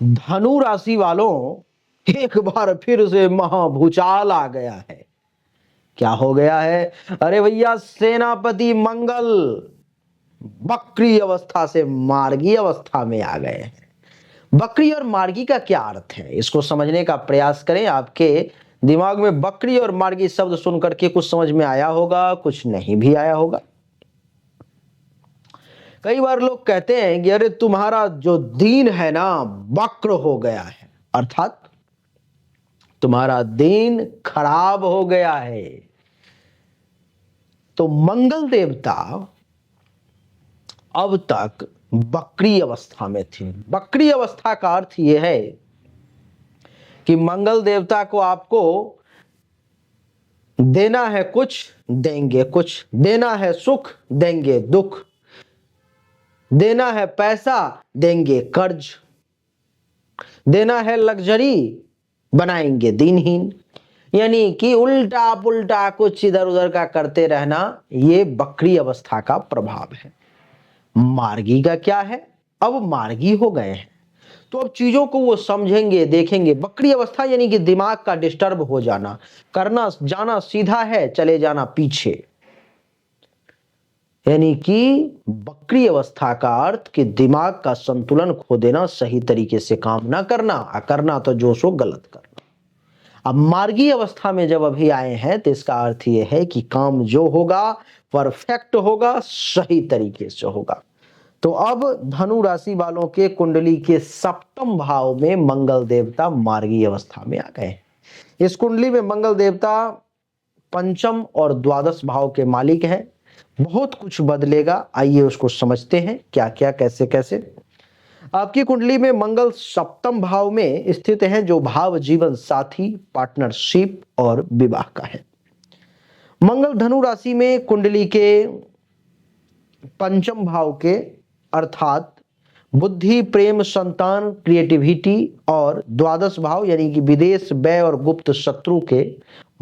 धनु राशि वालों, एक बार फिर से महाभूचाल आ गया है। क्या हो गया है? अरे भैया, सेनापति मंगल बकरी अवस्था से मार्गी अवस्था में आ गए हैं। बकरी और मार्गी का क्या अर्थ है, इसको समझने का प्रयास करें। आपके दिमाग में बकरी और मार्गी शब्द सुनकर के कुछ समझ में आया होगा, कुछ नहीं भी आया होगा। कई बार लोग कहते हैं कि अरे तुम्हारा जो दीन है ना वक्र हो गया है, अर्थात तुम्हारा दीन खराब हो गया है। तो मंगल देवता अब तक बकरी अवस्था में थे। बकरी अवस्था का अर्थ यह है कि मंगल देवता को आपको देना है कुछ, देंगे कुछ। देना है सुख, देंगे दुख। देना है पैसा, देंगे कर्ज। देना है लग्जरी, बनाएंगे दिनहीन। यानी कि उल्टा पुल्टा कुछ इधर उधर का करते रहना, ये बकरी अवस्था का प्रभाव है। मार्गी का क्या है? अब मार्गी हो गए हैं तो अब चीजों को वो समझेंगे, देखेंगे। बकरी अवस्था यानी कि दिमाग का डिस्टर्ब हो जाना, करना जाना सीधा है, चले जाना पीछे। यानी कि बकरी अवस्था का अर्थ कि दिमाग का संतुलन खो देना, सही तरीके से काम ना करना, करना तो जो सो गलत करना। अब मार्गी अवस्था में जब अभी आए हैं तो इसका अर्थ यह है कि काम जो होगा परफेक्ट होगा, सही तरीके से होगा। तो अब धनु राशि वालों के कुंडली के सप्तम भाव में मंगल देवता मार्गी अवस्था में आ गए। इस कुंडली में मंगल देवता पंचम और द्वादश भाव के मालिक हैं। बहुत कुछ बदलेगा, आइए उसको समझते हैं क्या क्या कैसे कैसे। आपकी कुंडली में मंगल सप्तम भाव में स्थित है, जो भाव जीवन साथी, पार्टनरशिप और विवाह का है। मंगल धनु राशि में कुंडली के पंचम भाव के अर्थात बुद्धि, प्रेम, संतान, क्रिएटिविटी और द्वादश भाव यानी कि विदेश, व्यय और गुप्त शत्रु के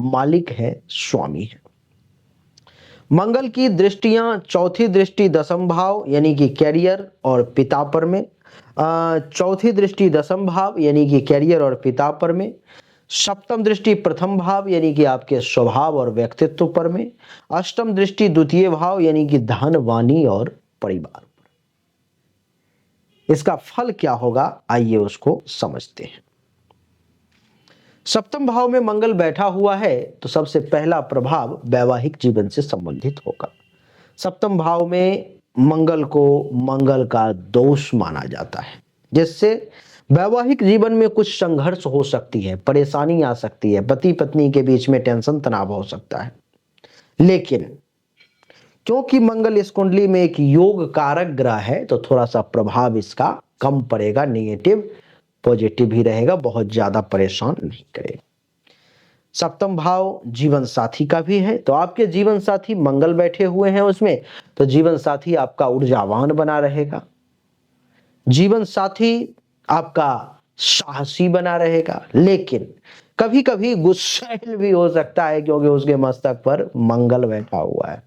मालिक है, स्वामी है। मंगल की दृष्टियां, चौथी दृष्टि दसम भाव यानी कि कैरियर और पिता पर में, चौथी दृष्टि दसम भाव यानी कि कैरियर और पिता पर में, सप्तम दृष्टि प्रथम भाव यानी कि आपके स्वभाव और व्यक्तित्व पर में, अष्टम दृष्टि द्वितीय भाव यानी कि धन, वाणी और परिवार। इसका फल क्या होगा, आइए उसको समझते हैं। सप्तम भाव में मंगल बैठा हुआ है तो सबसे पहला प्रभाव वैवाहिक जीवन से संबंधित होगा। सप्तम भाव में मंगल को मंगल का दोष माना जाता है, जिससे वैवाहिक जीवन में कुछ संघर्ष हो सकती है, परेशानी आ सकती है, पति पत्नी के बीच में टेंशन तनाव हो सकता है। लेकिन क्योंकि मंगल इस कुंडली में एक योग कारक ग्रह है तो थोड़ा सा प्रभाव इसका कम पड़ेगा, नेगेटिव पॉजिटिव ही रहेगा, बहुत ज्यादा परेशान नहीं करेगा। सप्तम भाव जीवन साथी का भी है, तो आपके जीवन साथी मंगल बैठे हुए हैं उसमें, तो जीवन साथी आपका ऊर्जावान बना रहेगा। जीवन साथी आपका साहसी बना रहेगा, लेकिन कभी कभी गुस्सैल भी हो सकता है क्योंकि उसके मस्तक पर मंगल बैठा हुआ है।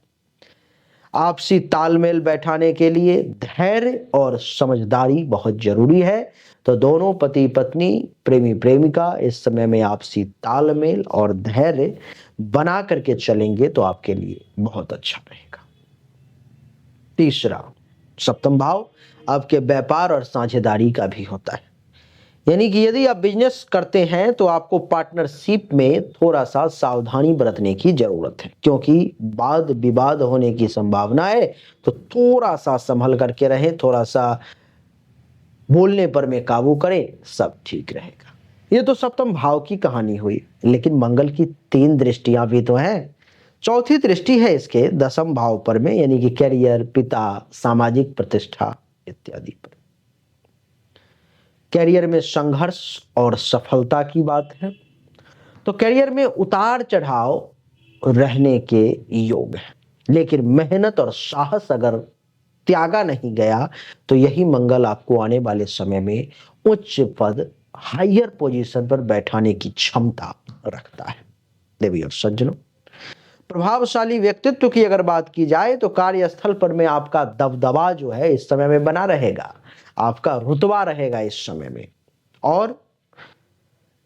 आपसी तालमेल बैठाने के लिए धैर्य और समझदारी बहुत जरूरी है। तो दोनों पति पत्नी, प्रेमी प्रेमिका इस समय में आपसी तालमेल और धैर्य बना करके चलेंगे तो आपके लिए बहुत अच्छा रहेगा। तीसरा, सप्तम भाव आपके व्यापार और साझेदारी का भी होता है। यानी कि यदि आप बिजनेस करते हैं तो आपको पार्टनरशिप में थोड़ा सा सावधानी बरतने की जरूरत है, क्योंकि वाद विवाद होने की संभावना है। तो थोड़ा सा संभल करके रहें, थोड़ा सा बोलने पर में काबू करें, सब ठीक रहेगा। ये तो सप्तम भाव की कहानी हुई, लेकिन मंगल की 3 दृष्टियां भी तो हैं। चौथी दृष्टि है इसके दसम भाव पर में यानी कि कैरियर, पिता, सामाजिक प्रतिष्ठा इत्यादि पर। कैरियर में संघर्ष और सफलता की बात है, तो कैरियर में उतार चढ़ाव रहने के योग है, लेकिन मेहनत और साहस अगर त्यागा नहीं गया तो यही मंगल आपको आने वाले समय में उच्च पद, हायर पोजीशन पर बैठाने की क्षमता रखता है। देवी और सज्जनों, प्रभावशाली व्यक्तित्व की अगर बात की जाए तो कार्यस्थल पर में आपका दबदबा जो है इस समय में बना रहेगा, आपका रुतबा रहेगा इस समय में। और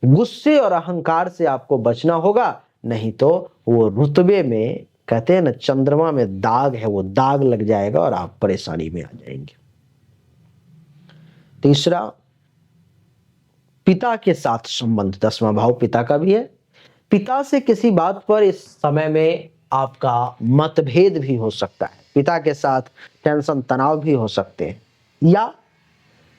गुस्से और अहंकार से आपको बचना होगा, नहीं तो वो रुतबे में, कहते हैं ना चंद्रमा में दाग है, वो दाग लग जाएगा और आप परेशानी में आ जाएंगे। तीसरा, पिता के साथ संबंध, 10वां भाव पिता का भी है। पिता से किसी बात पर इस समय में आपका मतभेद भी हो सकता है, पिता के साथ टेंशन तनाव भी हो सकते हैं, या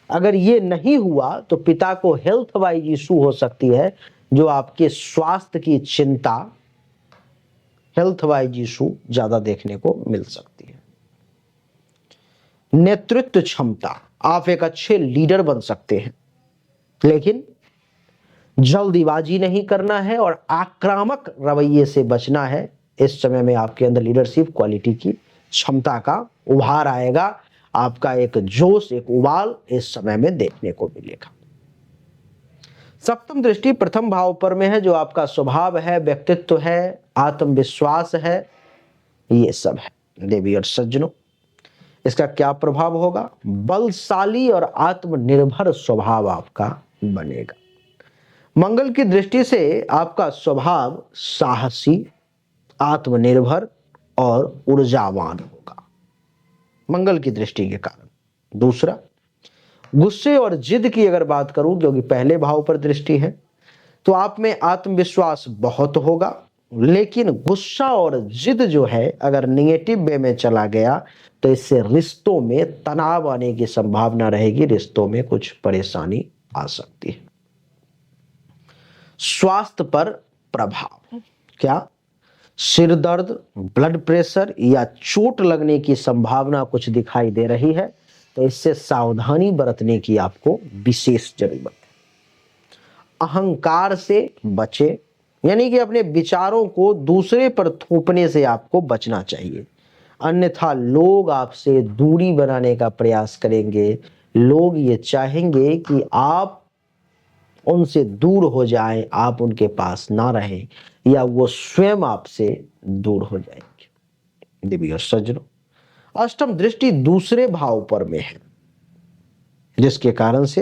अगर ये नहीं हुआ तो पिता को हेल्थ वाइज इशू हो सकती है, जो आपके स्वास्थ्य की चिंता, हेल्थ वाइज इशू ज्यादा देखने को मिल सकती है। नेतृत्व क्षमता, आप एक अच्छे लीडर बन सकते हैं, लेकिन जल्दीबाजी नहीं करना है और आक्रामक रवैये से बचना है। इस समय में आपके अंदर लीडरशिप क्वालिटी की क्षमता का उभार आएगा, आपका एक जोश, एक उबाल इस समय में देखने को मिलेगा। सप्तम दृष्टि प्रथम भाव पर में है, जो आपका स्वभाव है, व्यक्तित्व है, आत्मविश्वास है, ये सब है। देवी और सज्जनों, इसका क्या प्रभाव होगा? बलशाली और आत्मनिर्भर स्वभाव आपका बनेगा। मंगल की दृष्टि से आपका स्वभाव साहसी, आत्मनिर्भर और ऊर्जावान होगा, मंगल की दृष्टि के कारण। दूसरा, गुस्से और जिद की अगर बात करूं, क्योंकि पहले भाव पर दृष्टि है, तो आप में आत्मविश्वास बहुत होगा, लेकिन गुस्सा और जिद जो है अगर निगेटिव वे में चला गया तो इससे रिश्तों में तनाव आने की संभावना रहेगी, रिश्तों में कुछ परेशानी आ सकती है। स्वास्थ्य पर प्रभाव, क्या सिर दर्द, ब्लड प्रेशर या चोट लगने की संभावना कुछ दिखाई दे रही है, तो इससे सावधानी बरतने की आपको विशेष जरूरत है। अहंकार से बचे, यानी कि अपने विचारों को दूसरे पर थोपने से आपको बचना चाहिए, अन्यथा लोग आपसे दूरी बनाने का प्रयास करेंगे। लोग ये चाहेंगे कि आप उनसे दूर हो जाएं, आप उनके पास ना रहें, या वो स्वयं आपसे दूर हो जाएंगे। देवी और सज्जनों, अष्टम दृष्टि दूसरे भाव पर में है, जिसके कारण से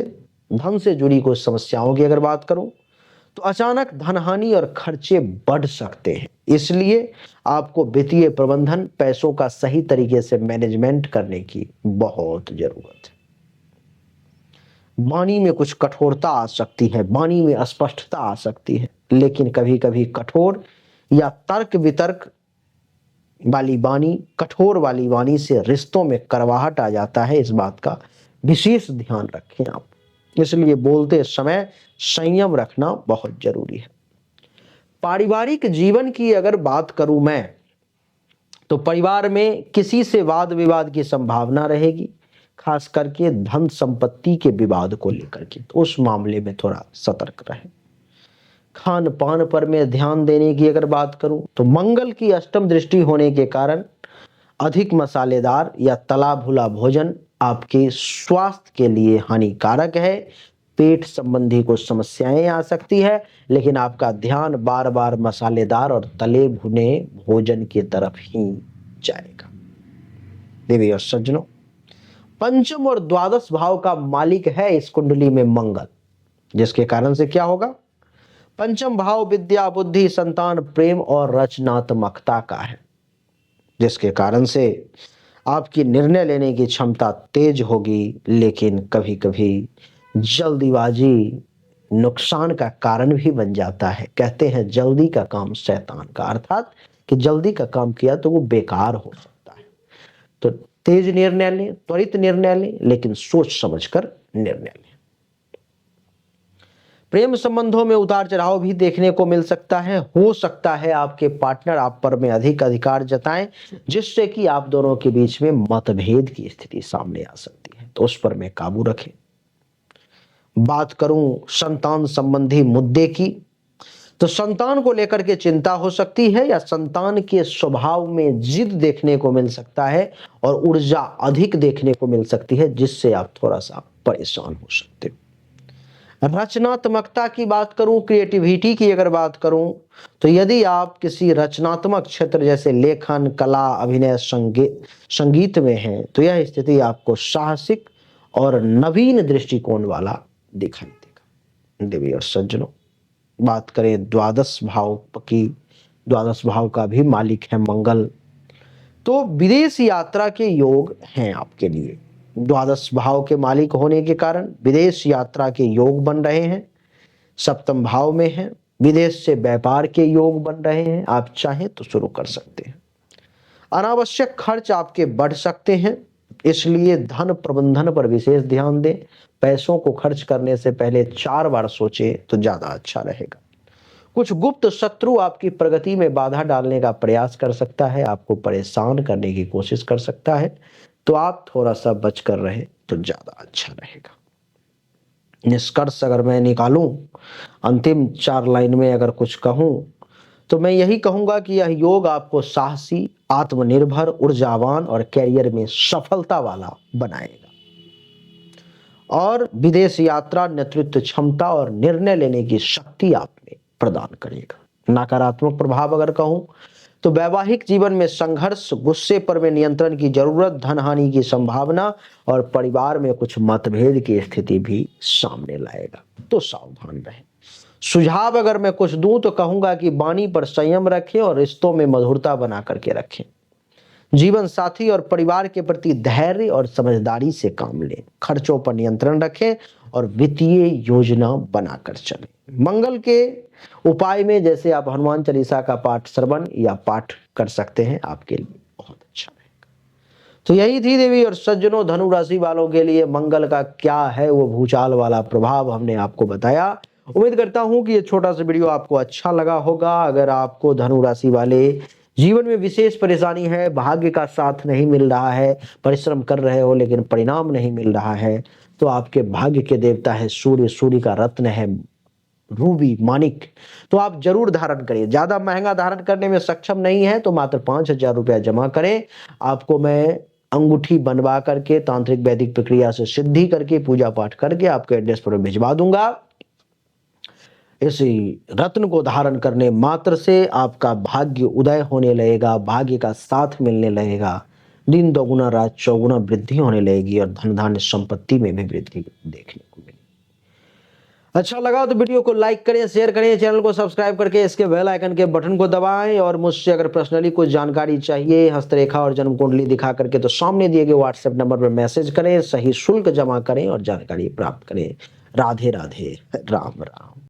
धन से जुड़ी कुछ समस्याओं की अगर बात करूं तो अचानक धनहानि और खर्चे बढ़ सकते हैं। इसलिए आपको वित्तीय प्रबंधन, पैसों का सही तरीके से मैनेजमेंट करने की बहुत जरूरत है। वाणी में कुछ कठोरता आ सकती है, वाणी में अस्पष्टता आ सकती है, लेकिन कभी कभी कठोर या तर्क वितर्क वाली वाणी, कठोर वाली वाणी से रिश्तों में करवाहट आ जाता है, इस बात का विशेष ध्यान रखें आप। इसलिए बोलते समय संयम रखना बहुत जरूरी है। पारिवारिक जीवन की अगर बात करूं मैं, तो परिवार में किसी से वाद विवाद की संभावना रहेगी, खास करके धन संपत्ति के विवाद को लेकर के, तो उस मामले में थोड़ा सतर्क रहें। खान पान पर मैं ध्यान देने की अगर बात करूं, तो मंगल की अष्टम दृष्टि होने के कारण अधिक मसालेदार या तला भुना भोजन आपके स्वास्थ्य के लिए हानिकारक है। पेट संबंधी कुछ समस्याएं आ सकती है, लेकिन आपका ध्यान बार बार मसालेदार और तले भुने भोजन की तरफ ही जाएगा। देवी और सज्जनों, पंचम और द्वादश भाव का मालिक है इस कुंडली में मंगल, जिसके कारण से क्या होगा? पंचम भाव विद्या, बुद्धि, संतान, प्रेम और रचनात्मकता का है, जिसके कारण से आपकी निर्णय लेने की क्षमता तेज होगी, लेकिन कभी कभी जल्दीबाजी नुकसान का कारण भी बन जाता है। कहते हैं जल्दी का काम शैतान का, अर्थात कि जल्दी का काम किया तो वो बेकार हो सकता है। तो तेज निर्णय लें, त्वरित निर्णय लें, लेकिन सोच समझकर निर्णय लें। प्रेम संबंधों में उतार चढ़ाव भी देखने को मिल सकता है। हो सकता है आपके पार्टनर आप पर में अधिक अधिकार जताएं, जिससे कि आप दोनों के बीच में मतभेद की स्थिति सामने आ सकती है, तो उस पर में काबू रखें। बात करूं संतान संबंधी मुद्दे की, तो संतान को लेकर के चिंता हो सकती है, या संतान के स्वभाव में जिद देखने को मिल सकता है और ऊर्जा अधिक देखने को मिल सकती है, जिससे आप थोड़ा सा परेशान हो सकते हो। रचनात्मकता की बात करूं, क्रिएटिविटी की अगर बात करूं, तो यदि आप किसी रचनात्मक क्षेत्र जैसे लेखन, कला, अभिनय, संगीत में हैं, तो यह स्थिति आपको साहसिक और नवीन दृष्टिकोण वाला दिखाई देगा। देवी और सज्जनों, बात करें द्वादश भाव की, द्वादश भाव का भी मालिक है मंगल, तो विदेश यात्रा के योग हैं आपके लिए। द्वादश भाव के मालिक होने के कारण विदेश यात्रा के योग बन रहे हैं। सप्तम भाव में है, विदेश से व्यापार के योग बन रहे हैं, आप चाहें तो शुरू कर सकते हैं। अनावश्यक खर्च आपके बढ़ सकते हैं, इसलिए धन प्रबंधन पर विशेष ध्यान दें। पैसों को खर्च करने से पहले 4 बार सोचें तो ज्यादा अच्छा रहेगा। कुछ गुप्त शत्रु आपकी प्रगति में बाधा डालने का प्रयास कर सकता है, आपको परेशान करने की कोशिश कर सकता है, तो आप थोड़ा सा बचकर रहे तो ज्यादा अच्छा रहेगा। निष्कर्ष अगर मैं निकालूं, अंतिम 4 लाइन में अगर कुछ कहूं, तो मैं यही कहूंगा कि यह योग आपको साहसी, आत्मनिर्भर, ऊर्जावान और कैरियर में सफलता वाला बनाएगा और विदेश यात्रा नेतृत्व क्षमता और निर्णय लेने की शक्ति आप में प्रदान करेगा। नकारात्मक प्रभाव अगर कहूं, तो वैवाहिक जीवन में संघर्ष, गुस्से पर में नियंत्रण की जरूरत, धन हानि की संभावना और परिवार में कुछ मतभेद की स्थिति भी सामने लाएगा, तो सावधान रहें। सुझाव अगर मैं कुछ दूं तो कहूंगा कि वाणी पर संयम रखें और रिश्तों में मधुरता बना करके रखें। जीवन साथी और परिवार के प्रति धैर्य और समझदारी से काम लें। खर्चों पर नियंत्रण रखें और वित्तीय योजना बनाकर चलें। मंगल के उपाय में जैसे आप हनुमान चालीसा का पाठ श्रवण या पाठ कर सकते हैं, आपके लिए बहुत अच्छा रहेगा। तो यही थी देवी और सज्जनों, धनु राशि वालों के लिए मंगल का क्या है वो भूचाल वाला प्रभाव हमने आपको बताया। उम्मीद करता हूं कि ये छोटा सा वीडियो आपको अच्छा लगा होगा। अगर आपको धनु राशि वाले जीवन में विशेष परेशानी है, भाग्य का साथ नहीं मिल रहा है, परिश्रम कर रहे हो लेकिन परिणाम नहीं मिल रहा है, तो आपके भाग्य के देवता है सूर्य, सूर्य का रत्न है रूबी, मानिक, तो आप जरूर धारण करिए। ज्यादा महंगा धारण करने में सक्षम नहीं है तो मात्र 5,000 रुपया जमा करें। आपको मैं अंगूठी बनवा करके तांत्रिक वैदिक प्रक्रिया से सिद्धि करके पूजा पाठ करके आपके एड्रेस पर भिजवा दूंगा। इसी रत्न को धारण करने मात्र से आपका भाग्य उदय होने लगेगा, भाग्य का साथ मिलने लगेगा, दिन दोगुना रात चौगुना वृद्धि होने लगेगी और धन धान्य संपत्ति में भी वृद्धि देखने को मिलेगी। अच्छा लगा तो वीडियो को लाइक करें, शेयर करें, चैनल को सब्सक्राइब करके इसके बेल आइकन के बटन को दबाएं और मुझसे अगर पर्सनली कुछ जानकारी चाहिए हस्तरेखा और जन्म कुंडली दिखा करके तो सामने दिए गए व्हाट्सएप नंबर पर मैसेज करें, सही शुल्क जमा करें और जानकारी प्राप्त करें। राधे राधे, राम राम।